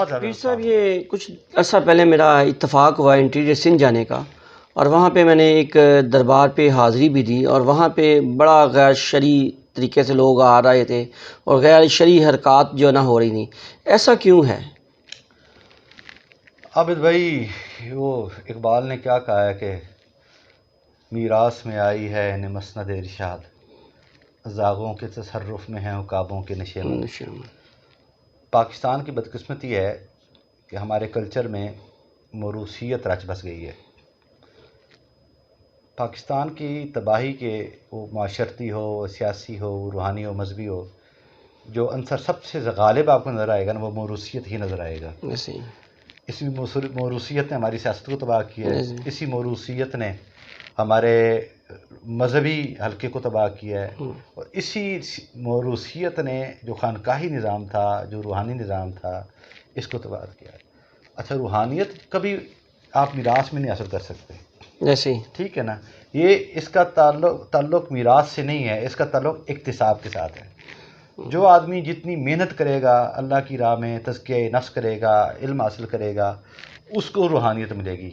بہت زیادہ پیر نقصان صاحب یہ کچھ عرصہ پہلے میرا اتفاق ہوا انٹیریئر سندھ جانے کا، اور وہاں پہ میں نے ایک دربار پہ حاضری بھی دی، اور وہاں پہ بڑا غیر شرعی طریقے سے لوگ آ رہے تھے اور غیر شرعی حرکات جو نہ ہو رہی تھیں. ایسا کیوں ہے؟ عابد بھائی، وہ اقبال نے کیا کہا ہے کہ میراث میں آئی ہے انہیں مسند ارشاد، زاغوں کے تصرف میں ہیں عقابوں کے نشیمن. پاکستان کی بدقسمتی ہے کہ ہمارے کلچر میں موروثیت رچ بس گئی ہے. پاکستان کی تباہی کے، وہ معاشرتی ہو، سیاسی ہو، روحانی ہو، مذہبی ہو، جو عنصر سب سے غالب آپ کو نظر آئے گا نا، وہ موروثیت ہی نظر آئے گا. اسی موروثیت نے ہماری سیاست کو تباہ کیا ہے. اسی موروثیت نے ہمارے مذہبی حلقے کو تباہ کیا ہے، اور اسی موروثیت نے جو خانقاہی نظام تھا، جو روحانی نظام تھا، اس کو تباہ کیا ہے. اچھا، روحانیت کبھی آپ میراث میں نہیں حاصل کر سکتے، جیسے ٹھیک ہے نا. یہ اس کا تعلق میراث سے نہیں ہے، اس کا تعلق اکتساب کے ساتھ ہے. جو آدمی جتنی محنت کرے گا، اللہ کی راہ میں تزکیہ نفس کرے گا، علم حاصل کرے گا، اس کو روحانیت ملے گی.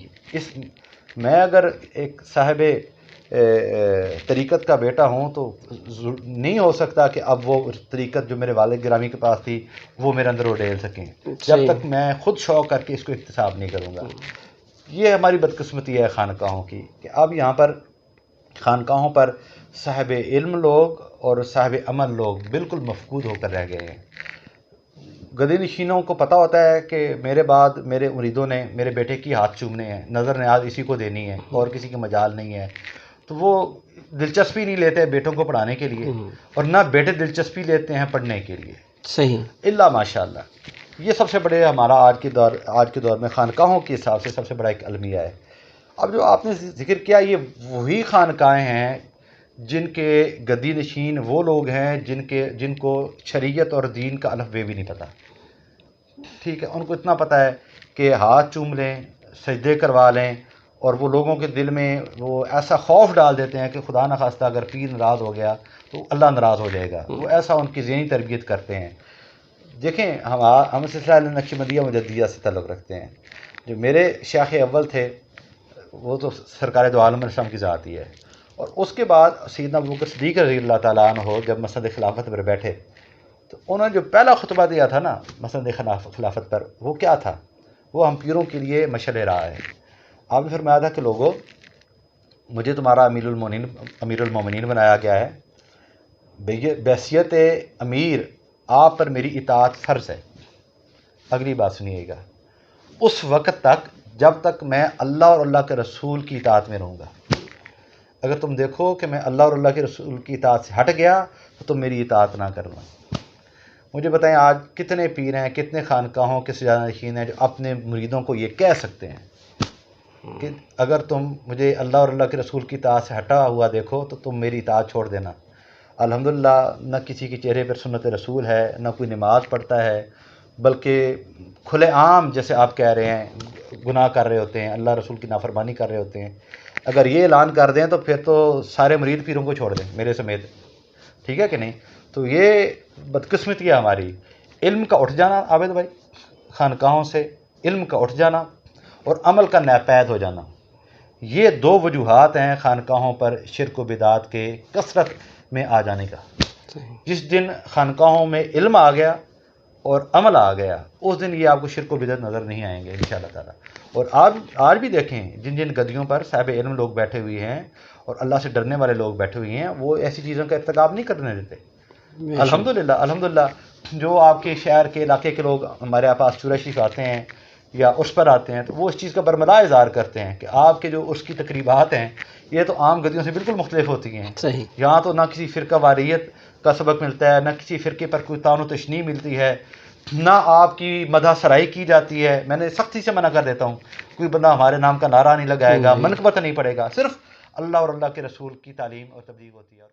میں اگر ایک صاحب طریقت کا بیٹا ہوں تو نہیں ہو سکتا کہ اب وہ طریقت جو میرے والد گرامی کے پاس تھی وہ میرے اندر اڈیل سکیں، جب تک میں خود شوق کر کے اس کو اکتساب نہیں کروں گا. یہ ہماری بدقسمتی ہے خانقاہوں کی، کہ اب یہاں پر خانقاہوں پر صاحب علم لوگ اور صاحب عمل لوگ بالکل مفقود ہو کر رہ گئے ہیں. گدی نشینوں کو پتہ ہوتا ہے کہ میرے بعد میرے مریدوں نے میرے بیٹے کی ہاتھ چومنے ہیں، نظر نیاز اسی کو دینی ہے، اور کسی کی مجال نہیں ہے. تو وہ دلچسپی نہیں لیتے بیٹوں کو پڑھانے کے لیے، اور نہ بیٹے دلچسپی لیتے ہیں پڑھنے کے لیے. صحیح. اللہ ماشاء اللہ. یہ سب سے بڑے ہمارا آج کے دور میں خانقاہوں کے حساب سے سب سے بڑا ایک المیہ ہے. اب جو آپ نے ذکر کیا، یہ وہی خانقاہیں ہیں جن کے گدی نشین وہ لوگ ہیں جن کو شریعت اور دین کا الف بے بھی نہیں پتہ. ٹھیک ہے، ان کو اتنا پتہ ہے کہ ہاتھ چوم لیں، سجدے کروا لیں، اور وہ لوگوں کے دل میں وہ ایسا خوف ڈال دیتے ہیں کہ خدا نخواستہ اگر پیر ناراض ہو گیا تو اللہ ناراض ہو جائے گا. وہ ایسا ان کی ذہنی تربیت کرتے ہیں. دیکھیں، ہم سلسلہ نقشبندیہ مجددیہ سے تعلق رکھتے ہیں. جو میرے شیخ اول تھے وہ تو سرکار دو عالم علیہ السلام کی ذات ہی ہے، اور اس کے بعد سیدنا ابوبکر صدیق رضی اللہ تعالیٰ عنہ جب مسند خلافت پر بیٹھے تو انہوں نے جو پہلا خطبہ دیا تھا نا مسند خلافت پر، وہ کیا تھا؟ وہ ہم پیروں کے لیے مشعل راہ ہے. آپ نے فرمایا تھا کہ لوگوں، مجھے تمہارا امیر المومنین بنایا گیا ہے، بحیثیت امیر آپ پر میری اطاعت فرض ہے. اگلی بات سنیے گا، اس وقت تک جب تک میں اللہ اور اللہ کے رسول کی اطاعت میں رہوں گا. اگر تم دیکھو کہ میں اللہ اور اللہ کے رسول کی اطاعت سے ہٹ گیا تو تم میری اطاعت نہ کرنا. مجھے بتائیں، آج کتنے پیر ہیں، کتنے خانقاہوں کے سجادہ نشین ہیں جو اپنے مریدوں کو یہ کہہ سکتے ہیں کہ اگر تم مجھے اللہ اور اللہ کے رسول کی اطاعت سے ہٹا ہوا دیکھو تو تم میری اطاعت چھوڑ دینا. الحمدللہ نہ کسی کے چہرے پر سنت رسول ہے، نہ کوئی نماز پڑھتا ہے، بلکہ کھلے عام جیسے آپ کہہ رہے ہیں گناہ کر رہے ہوتے ہیں، اللہ رسول کی نافرمانی کر رہے ہوتے ہیں. اگر یہ اعلان کر دیں تو پھر تو سارے مرید پیروں کو چھوڑ دیں میرے سمیت. ٹھیک ہے کہ نہیں؟ تو یہ بدقسمتی ہے ہماری. علم کا اٹھ جانا عابد بھائی، خانقاہوں سے علم کا اٹھ جانا اور عمل کا ناپید ہو جانا، یہ دو وجوہات ہیں خانقاہوں پر شرک و بدعات کے کثرت میں آ جانے کا. جس دن خانقاہوں میں علم آ گیا اور عمل آ گیا، اس دن یہ آپ کو شرک و بدعت نظر نہیں آئیں گے انشاءاللہ تعالیٰ. اور آج بھی دیکھیں جن گدیوں پر صاحب علم لوگ بیٹھے ہوئے ہیں اور اللہ سے ڈرنے والے لوگ بیٹھے ہوئے ہیں، وہ ایسی چیزوں کا ارتکاب نہیں کرنے دیتے. الحمدللہ جو آپ کے شہر کے علاقے کے لوگ ہمارے پاس چورہ شریف آتے ہیں یا عرس پر آتے ہیں تو وہ اس چیز کا برملا اظہار کرتے ہیں کہ آپ کے جو عرس کی تقریبات ہیں یہ تو عام گدیوں سے بالکل مختلف ہوتی ہیں. صحیح. یہاں تو نہ کسی فرقہ واریت کا سبق ملتا ہے، نہ کسی فرقے پر کوئی طعن و تشنیع ملتی ہے، نہ آپ کی مدح سرائی کی جاتی ہے. میں نے سختی سے منع کر دیتا ہوں، کوئی بندہ ہمارے نام کا نعرہ نہیں لگائے گا، منقبت نہیں پڑے گا. صرف اللہ اور اللہ کے رسول کی تعلیم اور تبلیغ ہوتی ہے.